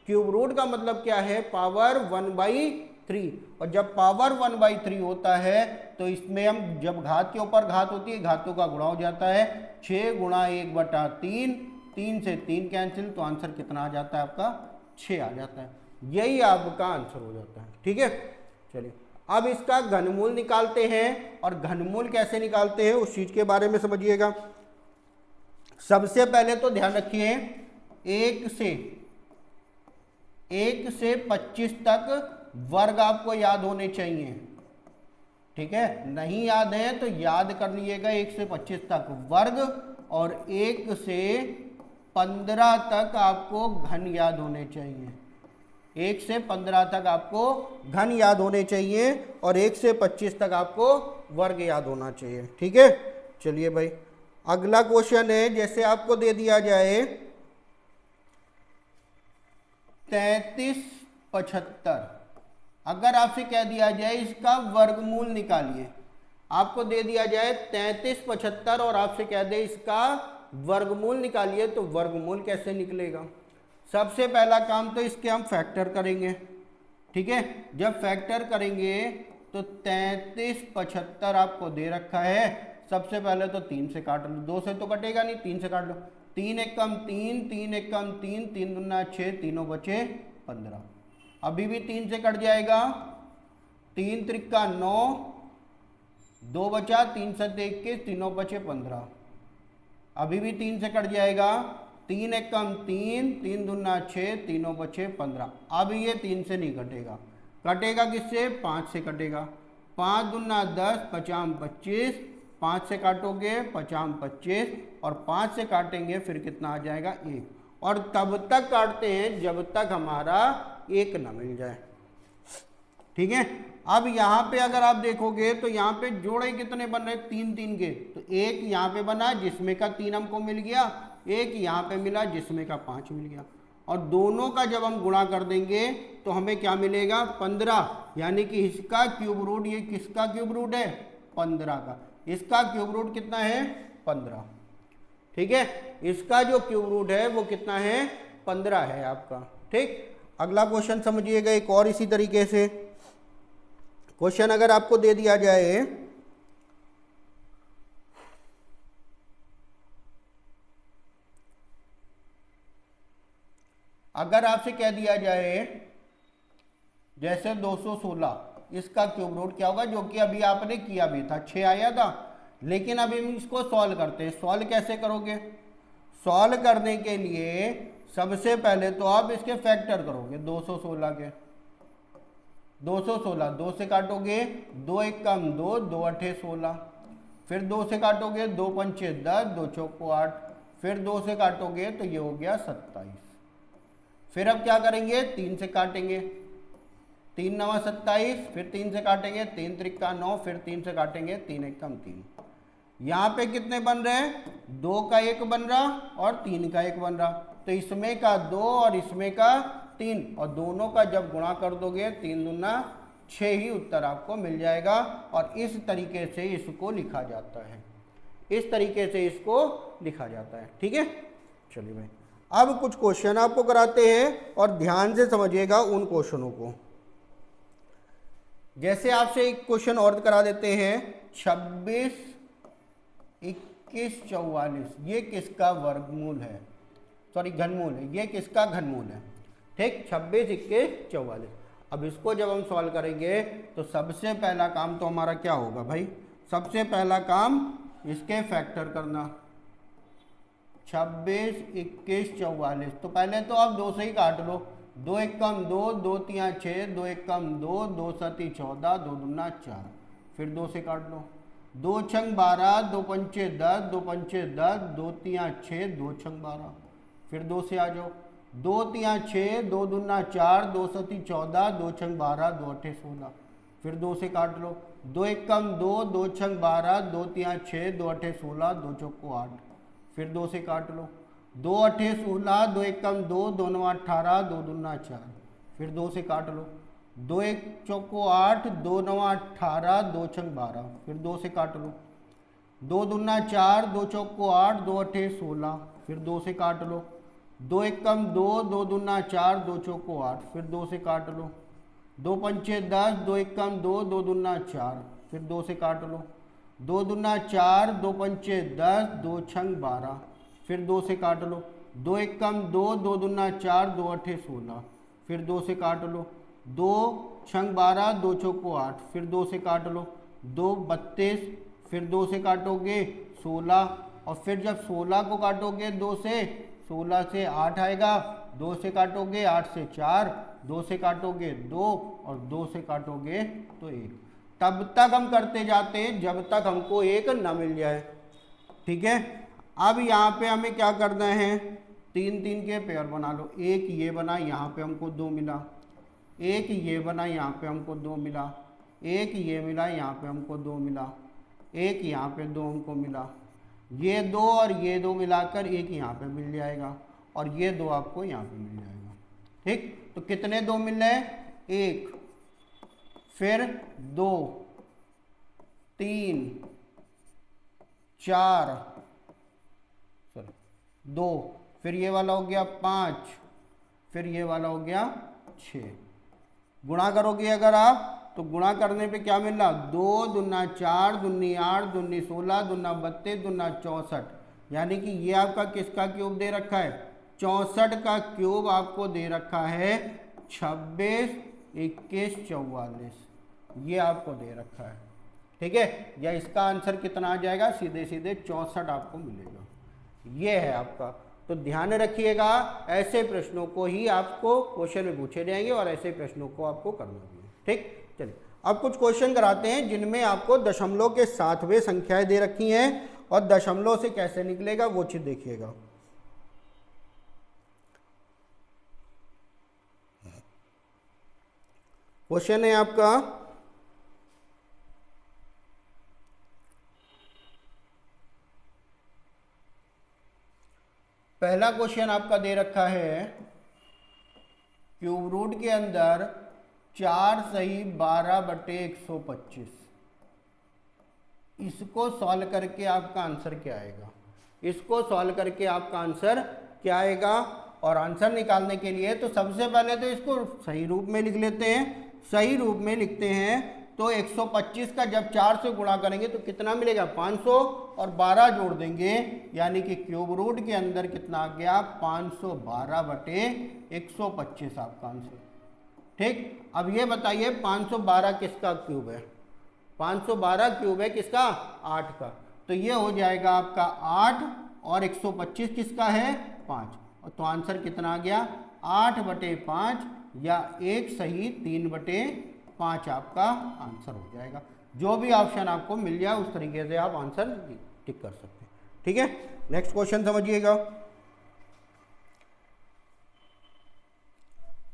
क्यूब रूट का मतलब क्या है? पावर 1/3। और जब पावर 1/3 होता है तो इसमें हम जब घात के ऊपर घात होती है, घातों का गुणा हो जाता है। 6 गुणा 1/3, 3 से 3 कैंसिल, तो आंसर कितना आ जाता है आपका? 6 आ जाता है। यही आपका आंसर हो जाता है। ठीक है, चलिए अब इसका घनमूल निकालते हैं, और घनमूल कैसे निकालते हैं उस चीज के बारे में समझिएगा। सबसे पहले तो ध्यान रखिए 1 से 25 तक वर्ग आपको याद होने चाहिए। ठीक है, नहीं याद है तो याद कर लीजिएगा 1 से 25 तक वर्ग, और 1 से 15 तक आपको घन याद होने चाहिए। 1 से 15 तक आपको घन याद होने चाहिए, और 1 से 25 तक आपको वर्ग याद होना चाहिए। ठीक है, चलिए भाई अगला क्वेश्चन है। जैसे आपको दे दिया जाए 3375, अगर आपसे कह दिया जाए इसका वर्गमूल निकालिए, आपको दे दिया जाए 3375 और आपसे कह दे इसका वर्गमूल निकालिए, तो वर्गमूल कैसे निकलेगा? सबसे पहला काम तो इसके हम फैक्टर करेंगे। ठीक है, जब फैक्टर करेंगे तो 3375 आपको दे रखा है। सबसे पहले तो 3 से काट लो, 2 से तो कटेगा नहीं, 3 से काट लो। 3 एकम 3, 3 एकम 3, 3 दूना 6, तीनों बचे 15। अभी भी 3 से कट जाएगा, 3 त्रिका 9, 2 बचा, 3 7 21, तीनों बचे 15। अभी भी 3 से कट जाएगा, 3 एकम 3, 3 दूना 6, तीनों बचे 15। अब ये 3 से नहीं कटेगा, कटेगा किससे? 5 से कटेगा। 5 दूना 10, 50 25, 5 से काटोगे 50 25, और 5 से काटेंगे फिर कितना आ जाएगा? 1। और तब तक काटते हैं जब तक हमारा 1 ना मिल जाए। ठीक है, अब यहाँ पे अगर आप देखोगे तो यहाँ पे जोड़े कितने बन रहे? 3 3 के, तो 1 यहाँ पे बना जिसमें का 3 हमको मिल गया, 1 यहाँ पे मिला जिसमें का 5 मिल गया, और दोनों का जब हम गुणा कर देंगे तो हमें क्या मिलेगा? 15। यानी कि इसका क्यूब रूट, ये किसका क्यूब रूट है? 15 का। इसका क्यूब रूट कितना है? 15। ठीक है, इसका जो क्यूब रूट है वो कितना है? 15 है आपका। ठीक, अगला क्वेश्चन समझिएगा एक और इसी तरीके से। क्वेश्चन अगर आपको दे दिया जाए अगर आपसे कह दिया जाए जैसे 216, इसका क्यूब रूट क्या होगा? जो कि अभी आपने किया भी था, 6 आया था, लेकिन अभी हम इसको सॉल्व करते हैं। सॉल्व कैसे करोगे? सॉल्व करने के लिए सबसे पहले तो आप इसके फैक्टर करोगे 216 के। 216 2 से काटोगे, 2 एकम 2, 2 अठे 16, फिर 2 से काटोगे, 2 पंचे 10, 2 चौको 8, फिर 2 से काटोगे तो ये हो गया 27। फिर अब क्या करेंगे? 3 से काटेंगे, 3 9 27, फिर 3 से काटेंगे, 3 त्रिका 9, फिर 3 से काटेंगे, 3 एकम 3। यहाँ पे कितने बन रहे हैं? 2 का 1 बन रहा और 3 का 1 बन रहा, तो इसमें का 2 और इसमें का 3, और दोनों का जब गुणा कर दोगे 3 दूना 6 ही उत्तर आपको मिल जाएगा। और इस तरीके से इसको लिखा जाता है, इस तरीके से इसको लिखा जाता है। ठीक है, चलिए भाई अब कुछ क्वेश्चन आपको कराते हैं और ध्यान से समझिएगा उन क्वेश्चनों को। जैसे आपसे एक क्वेश्चन और करा देते हैं 26 21 44, ये किसका वर्गमूल है? सॉरी घनमूल है, ये किसका घनमूल है? ठीक, 26 21 44। अब इसको जब हम सॉल्व करेंगे तो सबसे पहला काम तो हमारा क्या होगा भाई? सबसे पहला काम इसके फैक्टर करना। 26, 21, 44। तो पहले तो आप 2 से ही काट लो। 2 एकम 2, 2 तिया 6, 2 एकम 2, 2 सती 14, 2 दूना 4। फिर 2 से काट लो। 2 छंग 12, 2 पंचे 10, 2 पंचे 10, 2 तिया 6, 2 छंग 12। फिर 2 से आ जाओ। 2 तिया 6, 2 दूना 4, 2 सती 14, 2 छंग 12, 2 अठे 16। फिर 2 से काट लो। 2 एकम 2, 2 छंग 12, 2 तिया 6, 2 अठे 16, 2 चौको 8। फिर 2 से काट लो। 2 अठे 16, 2 एकम 2, 2 नौ 18, 2 दूना 4। फिर 2 से काट लो। 2 एक चौको 8, 2 नौ 18, 2 छंग 12। फिर 2 से काट लो। 2 दूना 4, 2 चौको 8, 2 अठे 16। फिर 2 से काट लो। 2 एकम 2, 2 दूना 4, 2 चौको 8। फिर 2 से काट लो। 2 पंचे 10, 2 एकम 2, 2 दूना 4। फिर 2 से काट लो। 2 दूना 4, 2 पंचे 10, 2 छंग 12। फिर 2 से काट लो। 2 एकम 2, 2 दूना 4, 2 अठे 16। फिर 2 से काट लो। 2 छंग 12, 2 चौको 8। फिर 2 से काट लो। 2 32। फिर 2 से काटोगे 16। और फिर जब 16 को काटोगे 2 से, 16 से 8 आएगा। 2 से काटोगे 8 से 4, 2 से काटोगे 2 और 2 से काटोगे तो 1। तब तक हम करते जाते हैं जब तक हमको 1 ना मिल जाए। ठीक है। अब यहाँ पे हमें क्या करना है, 3 3 के पेयर बना लो। एक ये बना, यहाँ पे हमको 2 मिला। एक ये बना, यहाँ पे हमको 2 मिला। एक ये मिला, यहाँ पे हमको 2 मिला। एक यहाँ पे 2 हमको मिला। ये 2 और ये 2 मिलाकर 1 यहाँ पे मिल जाएगा और ये 2 आपको यहाँ पे मिल जाएगा। ठीक, तो कितने 2 मिल रहे हैं, 1, फिर 2, 3, 4, 2, फिर ये वाला हो गया 5, फिर ये वाला हो गया 6। गुणा करोगे अगर आप तो गुणा करने पे क्या मिल रहा, 2 दूना 4, दूनी 8, दूनी 16, दूना 32, दूना 64। यानी कि ये आपका किसका क्यूब दे रखा है, 64 का क्यूब आपको दे रखा है 26, 21, 44। ये आपको दे रखा है। ठीक है, या इसका आंसर कितना आ जाएगा, सीधे सीधे 64 आपको मिलेगा। ये है आपका। तो ध्यान रखिएगा, ऐसे प्रश्नों को ही आपको क्वेश्चन में पूछे जाएंगे और ऐसे प्रश्नों को आपको करना भी है। ठीक, चलिए अब कुछ क्वेश्चन कराते हैं जिनमें आपको दशमलव के साथवें संख्याएं दे रखी हैं और दशमलव से कैसे निकलेगा वो चीज देखिएगा। क्वेश्चन है आपका, पहला क्वेश्चन आपका दे रखा है क्यूब रूट के अंदर 4 सही 12/125। इसको सॉल्व करके आपका आंसर क्या आएगा, इसको सॉल्व करके आपका आंसर क्या आएगा। और आंसर निकालने के लिए तो सबसे पहले तो इसको सही रूप में लिख लेते हैं। सही रूप में लिखते हैं तो 125 का जब 4 से गुणा करेंगे तो कितना मिलेगा, 500 और 12 जोड़ देंगे, यानी कि क्यूब रूट के अंदर कितना आ गया, 512/125 आपका आंसर। ठीक, अब ये बताइए 512 किसका क्यूब है, 512 क्यूब है किसका, 8 का। तो ये हो जाएगा आपका 8 और 125 किसका है, 5। और तो आंसर कितना आ गया, 8/5 या 1 सही 3/5 आपका आंसर हो जाएगा। जो भी ऑप्शन आपको मिल जाए उस तरीके से आप आंसर टिक कर सकते हैं। ठीक है, नेक्स्ट क्वेश्चन समझिएगा।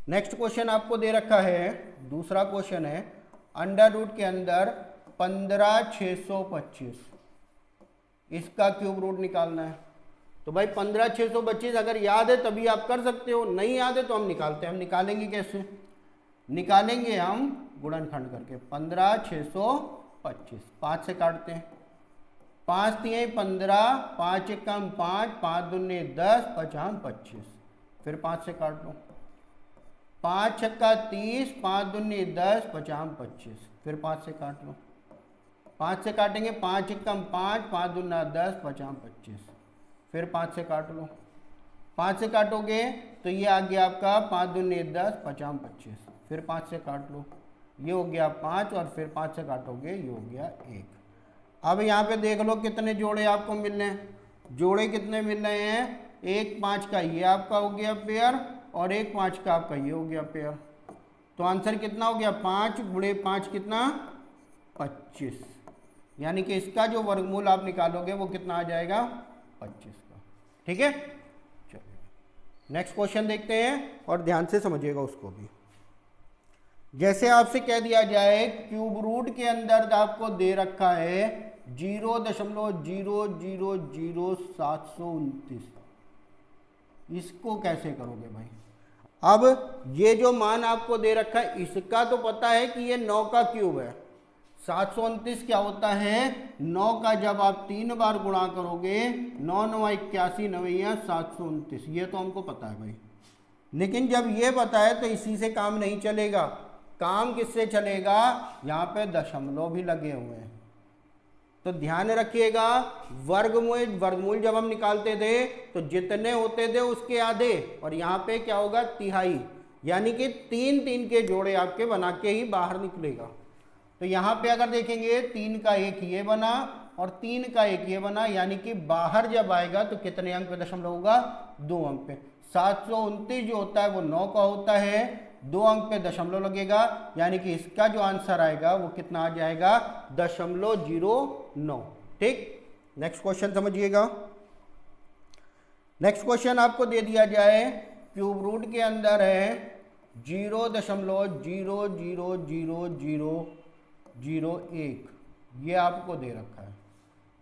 नेक्स्ट क्वेश्चन आपको दे रखा है, दूसरा क्वेश्चन है, अंडर रूट के अंदर 15/625, इसका क्यूब रूट निकालना है। तो भाई 15/625 अगर याद है तभी आप कर सकते हो, नहीं याद है तो हम निकालते हैं। हम निकालेंगे कैसे, निकालेंगे हम गुणनखंड करके। 15/625, 5 से काटते हैं, 5 तिहाई 15, 5 एकम 5, 5 दूने 10, 5 25। फिर 5 से काट लो, 5 छक्का 30, 5 दूने 10, 5 25। फिर 5 से काट लो, 5 से काटेंगे, 5 एकम 5, 5 दूना 10, 5 25। फिर 5 से काट लो, 5 से काटोगे तो ये आ गया आपका 5 दूने 10, 5 25। फिर 5 से काट लो, ये हो गया 5 और फिर 5 से काटोगे ये हो गया 1। अब यहाँ पे देख लो कितने जोड़े आपको मिल रहे हैं, जोड़े कितने मिल रहे हैं, 1 5 का ये आपका हो गया पेयर और 1 5 का आपका ये हो गया पेयर। तो आंसर कितना हो गया, 5 गुणे 5 कितना, 25। यानी कि इसका जो वर्गमूल आप निकालोगे वो कितना आ जाएगा, 25 का। ठीक है, चलिए नेक्स्ट क्वेश्चन देखते हैं और ध्यान से समझिएगा उसको भी। जैसे आपसे कह दिया जाए क्यूब रूट के अंदर आपको दे रखा है 0.0000729, इसको कैसे करोगे भाई। अब ये जो मान आपको दे रखा है इसका तो पता है कि ये 9 का क्यूब है। 729 क्या होता है, 9 का जब आप 3 बार गुणा करोगे 9 9 81 9 729, ये तो हमको पता है भाई। लेकिन जब ये पता है तो इसी से काम नहीं चलेगा, काम किससे चलेगा, यहाँ पे दशमलव भी लगे हुए हैं। तो ध्यान रखिएगा, वर्गमूल जब हम निकालते थे तो जितने होते थे उसके आधे, और यहाँ पे क्या होगा, तिहाई, यानी कि 3 3 के जोड़े आपके बना के ही बाहर निकलेगा। तो यहाँ पे अगर देखेंगे 3 का एक ये बना और 3 का एक ये बना, यानी कि बाहर जब आएगा तो कितने अंक पे दशमलव होगा, 2 अंक पे। 729 जो होता है वो 9 का होता है, 2 अंक पे दशमलव लगेगा, यानी कि इसका जो आंसर आएगा वो कितना आ जाएगा, 0.09। ठीक, नेक्स्ट क्वेश्चन समझिएगा। नेक्स्ट क्वेश्चन आपको दे दिया जाए क्यूब रूट के अंदर है 0.0000001, ये आपको दे रखा है।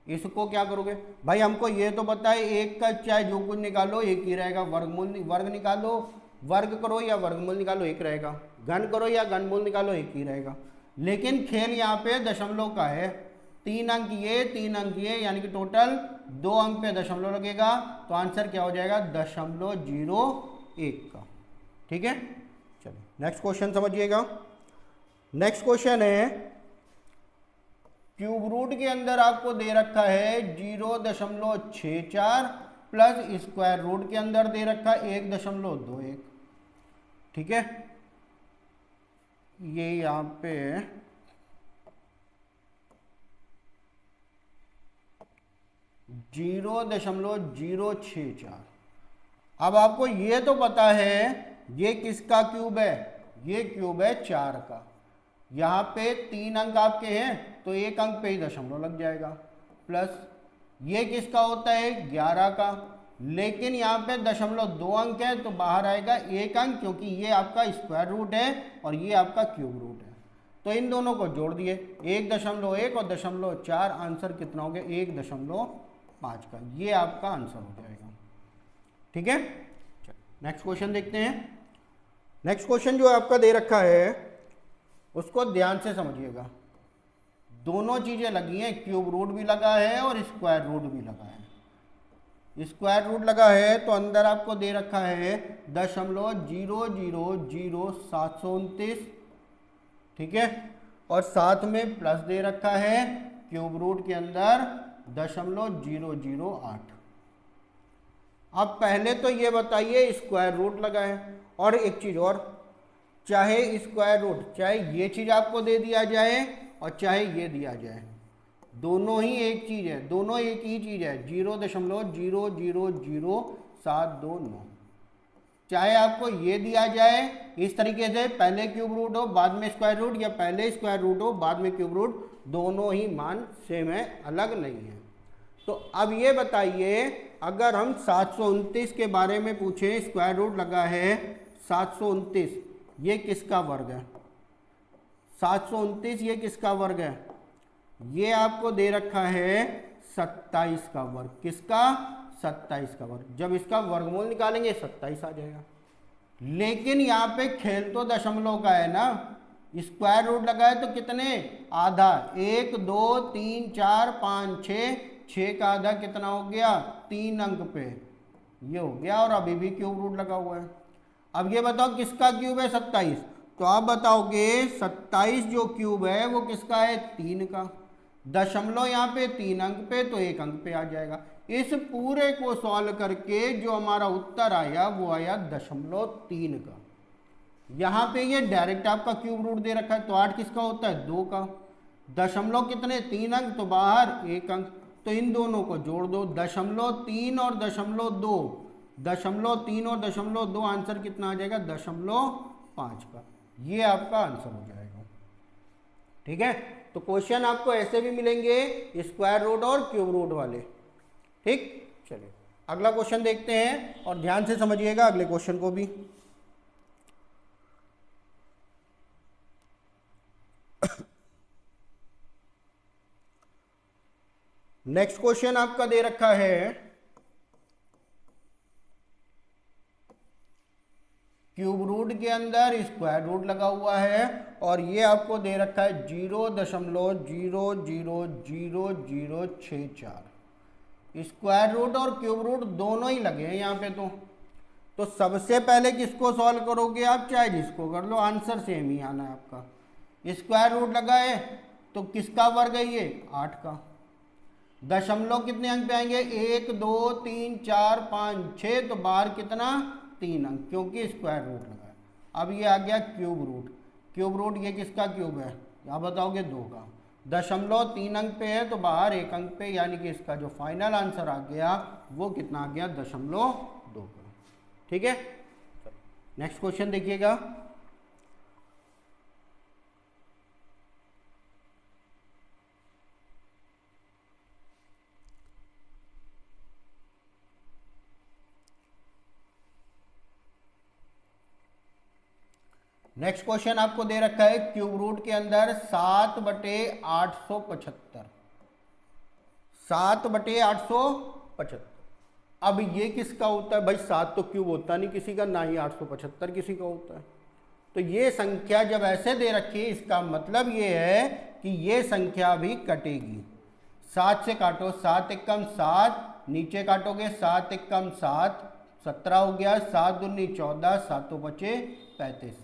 इसको क्या करोगे भाई, हमको ये तो पता है 1 का चाहे जो कुछ निकालो 1 ही रहेगा, वर्ग निकालो, वर्ग करो या वर्गमूल निकालो 1 रहेगा, घन करो या घनमूल निकालो 1 ही रहेगा। लेकिन खेल यहाँ पे दशमलव का है, 3 अंक ये 3 अंक ये, यानी कि टोटल 2 अंक पे दशमलव लगेगा, तो आंसर क्या हो जाएगा, 0.01 का। ठीक है, चलिए नेक्स्ट क्वेश्चन समझिएगा। नेक्स्ट क्वेश्चन है क्यूब रूट के अंदर आपको दे रखा है 0.64 प्लस स्क्वायर रूट के अंदर दे रखा है 1.21। ठीक है, ये यहाँ पे 0.064। अब आपको ये तो पता है ये किसका क्यूब है, ये क्यूब है 4 का। यहाँ पे 3 अंक आपके हैं तो 1 अंक पे ही दशमलव लग जाएगा, प्लस ये किसका होता है 11 का, लेकिन यहाँ पे दशमलव 2 अंक है तो बाहर आएगा 1 अंक, क्योंकि ये आपका स्क्वायर रूट है और ये आपका क्यूब रूट है। तो इन दोनों को जोड़ दिए, 1.1 और 0.4, आंसर कितना हो गया, 1.5 का। ये आपका आंसर हो जाएगा। ठीक है, नेक्स्ट क्वेश्चन देखते हैं। नेक्स्ट क्वेश्चन जो आपका दे रखा है उसको ध्यान से समझिएगा, दोनों चीजें लगी हैं, क्यूब रूट भी लगा है और स्क्वायर रूट भी लगा है। स्क्वायर रूट लगा है तो अंदर आपको दे रखा है 0.0000729, ठीक है, और साथ में प्लस दे रखा है क्यूब रूट के अंदर 0.008। अब पहले तो ये बताइए स्क्वायर रूट लगा है, और एक चीज और, चाहे स्क्वायर रूट, चाहे ये चीज आपको दे दिया जाए और चाहे ये दिया जाए, दोनों ही एक चीज है, दोनों एक ही चीज है, 0.0000729। चाहे आपको ये दिया जाए इस तरीके से, पहले क्यूब रूट हो बाद में स्क्वायर रूट, या पहले स्क्वायर रूट हो बाद में क्यूब रूट, दोनों ही मान सेम है, अलग नहीं है। तो अब ये बताइए, अगर हम 729 के बारे में पूछें, स्क्वायर रूट लगा है 729, ये किसका वर्ग है, 729 ये किसका वर्ग है, ये आपको दे रखा है 27 का वर्ग। किसका, 27 का वर्ग। जब इसका वर्गमूल निकालेंगे 27 आ जाएगा। लेकिन यहाँ पे खेल तो दशमलव का है ना, स्क्वायर रूट लगा है तो कितने, आधा, 1 2 3 4 5 6 का आधा कितना हो गया, 3 अंक पे ये हो गया, और अभी भी क्यूब रूट लगा हुआ है। अब ये बताओ किसका क्यूब है, 27, तो आप बताओगे 27 जो क्यूब है वो किसका है, 3 का। दशमलव यहाँ पे 3 अंक पे तो 1 अंक पे आ जाएगा। इस पूरे को सॉल्व करके जो हमारा उत्तर आया वो आया 0.3 का। यहाँ पे ये डायरेक्ट आपका क्यूब रूट दे रखा है, तो 8 किसका होता है, 2 का। दशमलव कितने, 3 अंक, तो बाहर 1 अंक, तो इन दोनों को जोड़ दो, 0.3 और 0.2, 0.3 और 0.2, आंसर कितना आ जाएगा 0.5 का। ये आपका आंसर हो जाएगा। ठीक है, तो क्वेश्चन आपको ऐसे भी मिलेंगे, स्क्वायर रूट और क्यूब रूट वाले। ठीक, चलिए अगला क्वेश्चन देखते हैं और ध्यान से समझिएगा अगले क्वेश्चन को भी। नेक्स्ट क्वेश्चन आपका दे रखा है क्यूब रूट के अंदर स्क्वायर रूट लगा हुआ है और ये आपको दे रखा है 0.0000064। स्क्वायर रूट और क्यूब रूट दोनों ही लगे हैं यहाँ पे। तो सबसे पहले किसको सॉल्व करोगे आप, चाहे जिसको कर लो, आंसर सेम ही आना है आपका। स्क्वायर रूट लगा है तो किसका वर्ग है ये, 8 का। दशमलव कितने अंक पे आएंगे, 1 2 3 4 5 6, तो बाहर कितना 3 अंक, क्योंकि स्क्वायर रूट लगा है। अब ये आ गया क्यूब रूट। क्यूब रूट ये किसका क्यूब है, आप बताओगे 2 का। 0.3 अंक पे है तो बाहर 1 अंक पे, यानी कि इसका जो फाइनल आंसर आ गया वो कितना आ गया 0.2 का। ठीक है, नेक्स्ट क्वेश्चन देखिएगा। नेक्स्ट क्वेश्चन आपको दे रखा है क्यूब रूट के अंदर 7/875। 7/875। अब ये किसका होता है भाई, 7 तो क्यूब होता नहीं किसी का, ना ही 875 किसी का होता है। तो ये संख्या जब ऐसे दे रखी है, इसका मतलब ये है कि ये संख्या भी कटेगी। 7 से काटो, 7 एकम 7, नीचे काटोगे 7 एकम 7, 17 हो गया, 7 दूनी 14, 7 तो बचे 35।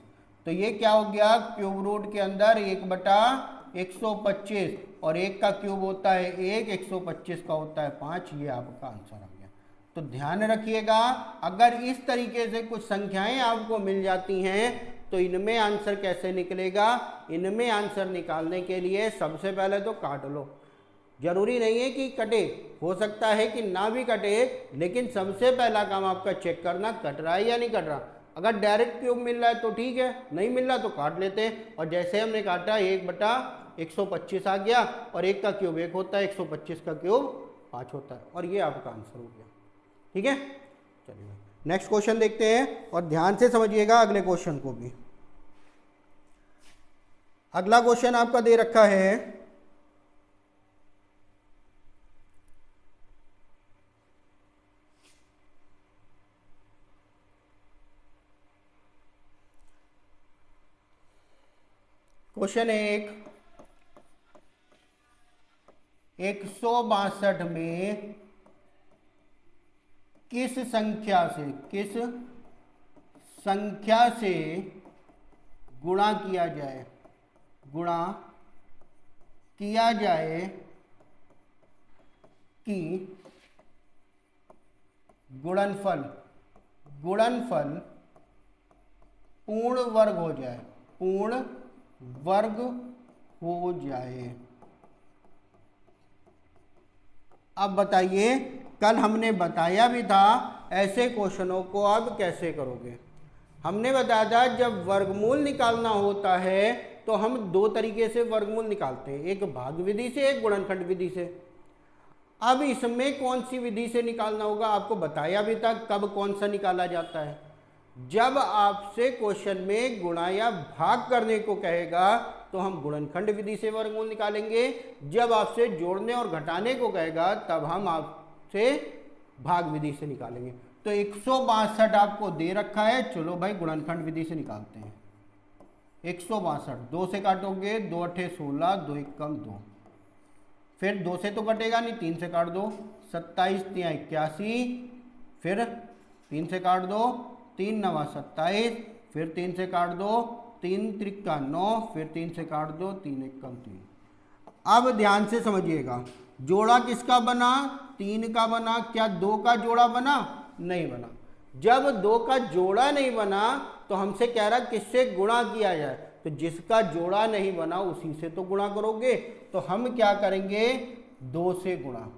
तो ये क्या हो गया, क्यूब रूट के अंदर 1/125 और 1 का क्यूब होता है 1, 125 का होता है 5। ये आपका आंसर आ गया। तो ध्यान रखिएगा, अगर इस तरीके से कुछ संख्याएं आपको मिल जाती हैं तो इनमें आंसर कैसे निकलेगा। इनमें आंसर निकालने के लिए सबसे पहले तो काट लो। जरूरी नहीं है कि कटे, हो सकता है कि ना भी कटे, लेकिन सबसे पहला काम आपका चेक करना कट रहा है या नहीं कट रहा। अगर डायरेक्ट क्यूब मिल रहा है तो ठीक है, नहीं मिल रहा तो काट लेते हैं। और जैसे हमने काटा 1/125 आ गया, और 1 का क्यूब 1 होता है, 125 का क्यूब 5 होता है, और ये आपका आंसर हो गया। ठीक है, चलिए नेक्स्ट क्वेश्चन देखते हैं और ध्यान से समझिएगा अगले क्वेश्चन को भी। अगला क्वेश्चन आपका दे रखा है क्वेश्चन 162 में किस संख्या से गुणा किया जाए कि गुणनफल पूर्ण वर्ग हो जाए। अब बताइए, कल हमने बताया भी था ऐसे क्वेश्चनों को अब कैसे करोगे। हमने बताया था जब वर्गमूल निकालना होता है तो हम 2 तरीके से वर्गमूल निकालते हैं, एक भाग विधि से, एक गुणनखंड विधि से। अब इसमें कौन सी विधि से निकालना होगा आपको बताया भी था। कब कौन सा निकाला जाता है, जब आपसे क्वेश्चन में गुणा या भाग करने को कहेगा तो हम गुणनखंड विधि से वर्गमूल निकालेंगे। जब आपसे जोड़ने और घटाने को कहेगा तब हम आपसे भाग विधि से निकालेंगे। तो 162 आपको दे रखा है, चलो भाई गुणनखंड विधि से निकालते हैं। 162 2 से काटोगे, 2 8 16, 2 एकम 2, फिर 2 से तो कटेगा नहीं, 3 से काट दो, 27 3 81, फिर 3 से काट दो, 3 9 27, फिर 3 से काट दो, 3 त्रिका 9, फिर 3 से काट दो, 3 एकम 3। अब ध्यान से समझिएगा, जोड़ा किसका बना, 3 का बना। क्या 2 का जोड़ा बना, नहीं बना। जब 2 का जोड़ा नहीं बना तो हमसे कह रहा किससे गुणा किया जाए, तो जिसका जोड़ा नहीं बना उसी से तो गुणा करोगे। तो हम क्या करेंगे, 2 से गुणा।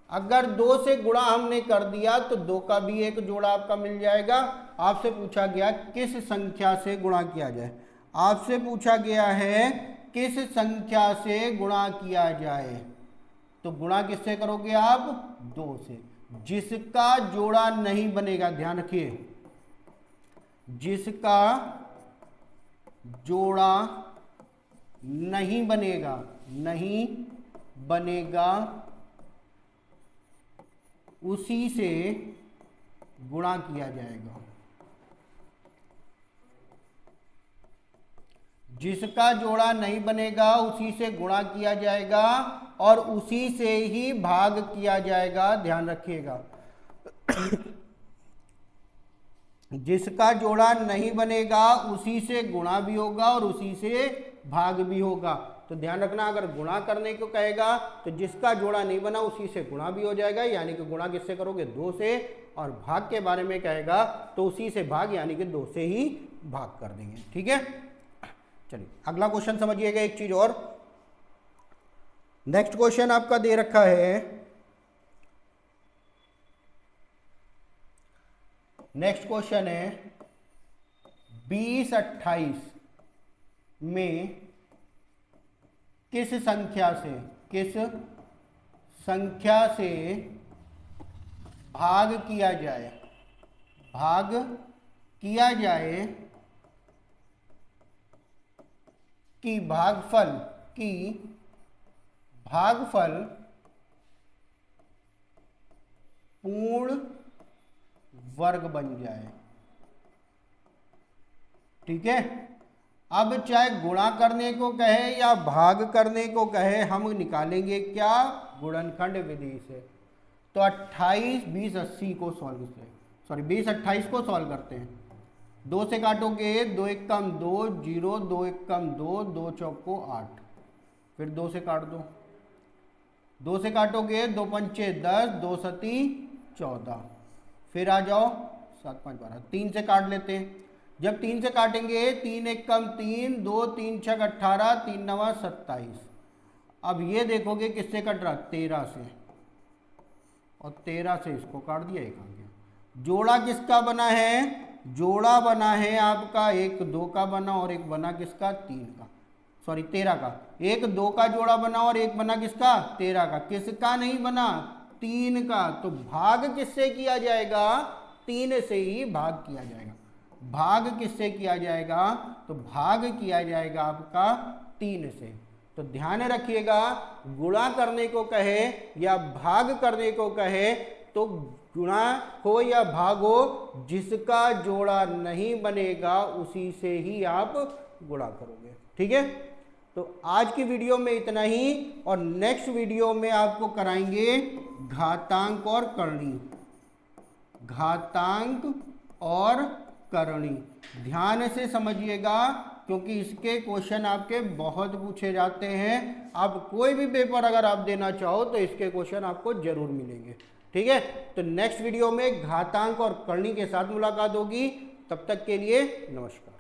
अगर 2 से गुणा हमने कर दिया तो 2 का भी एक जोड़ा आपका मिल जाएगा। आपसे पूछा गया किस संख्या से गुणा किया जाए, आपसे पूछा गया है किस संख्या से गुणा किया जाए, तो गुणा किससे करोगे आप? 2 से। जिसका जोड़ा नहीं बनेगा, ध्यान रखिए, जिसका जोड़ा नहीं बनेगा, नहीं बनेगा उसी से गुणा किया जाएगा। जिसका जोड़ा नहीं बनेगा उसी से गुणा किया जाएगा और उसी से ही भाग किया जाएगा, ध्यान रखिएगा। जिसका जोड़ा नहीं बनेगा उसी से गुणा भी होगा और उसी से भाग भी होगा। तो ध्यान रखना, अगर गुणा करने को कहेगा तो जिसका जोड़ा नहीं बना उसी से गुणा भी हो जाएगा, यानी कि गुणा किससे करोगे? 2 से। और भाग के बारे में कहेगा तो उसी से भाग, यानी कि 2 से ही भाग कर देंगे। ठीक है, चलिए अगला क्वेश्चन समझिएगा। एक चीज और, नेक्स्ट क्वेश्चन आपका दे रखा है, नेक्स्ट क्वेश्चन है 20-28 में किस संख्या से भाग किया जाए, भाग किया जाए कि भागफल पूर्ण वर्ग बन जाए। ठीक है, अब चाहे गुणा करने को कहे या भाग करने को कहे, हम निकालेंगे क्या? गुणनखंड विधि से। तो 28 20 80 को सॉल्व करते हैं, सॉरी 20 28 को सॉल्व करते हैं। 2 से काटोगे 2 1 कम 2 0, 2 1 कम 2, 2 चौको 8, फिर 2 से काट दो। 2 से काटोगे 2 पंचे 10, 2 सती 14, फिर आ जाओ 7 5 12, 3 से काट लेते हैं। जब 3 से काटेंगे 3 1 कम 3, 2 3 6 18, 3 9 27। अब ये देखोगे किससे कट रहा? 13 से, और 13 से इसको काट दिया, एक आ गया। जोड़ा किसका बना है? जोड़ा बना है आपका 1 2 का बना और एक बना किसका? 3 का, सॉरी 13 का। 1 2 का जोड़ा बना और एक बना किसका? 13 का। किसका नहीं बना? 3 का। तो भाग किससे किया जाएगा? 3 से ही भाग किया जाएगा। भाग किससे किया जाएगा? तो भाग किया जाएगा आपका 3 से। तो ध्यान रखिएगा, गुणा करने को कहे या भाग करने को कहे तो गुणा हो या भाग हो, जिसका जोड़ा नहीं बनेगा उसी से ही आप गुणा करोगे। ठीक है, तो आज की वीडियो में इतना ही, और नेक्स्ट वीडियो में आपको कराएंगे घातांक और करणी, घातांक और करणी। ध्यान से समझिएगा, क्योंकि इसके क्वेश्चन आपके बहुत पूछे जाते हैं। आप कोई भी पेपर अगर आप देना चाहो तो इसके क्वेश्चन आपको जरूर मिलेंगे। ठीक है, तो नेक्स्ट वीडियो में घातांक और करणी के साथ मुलाकात होगी। तब तक के लिए नमस्कार।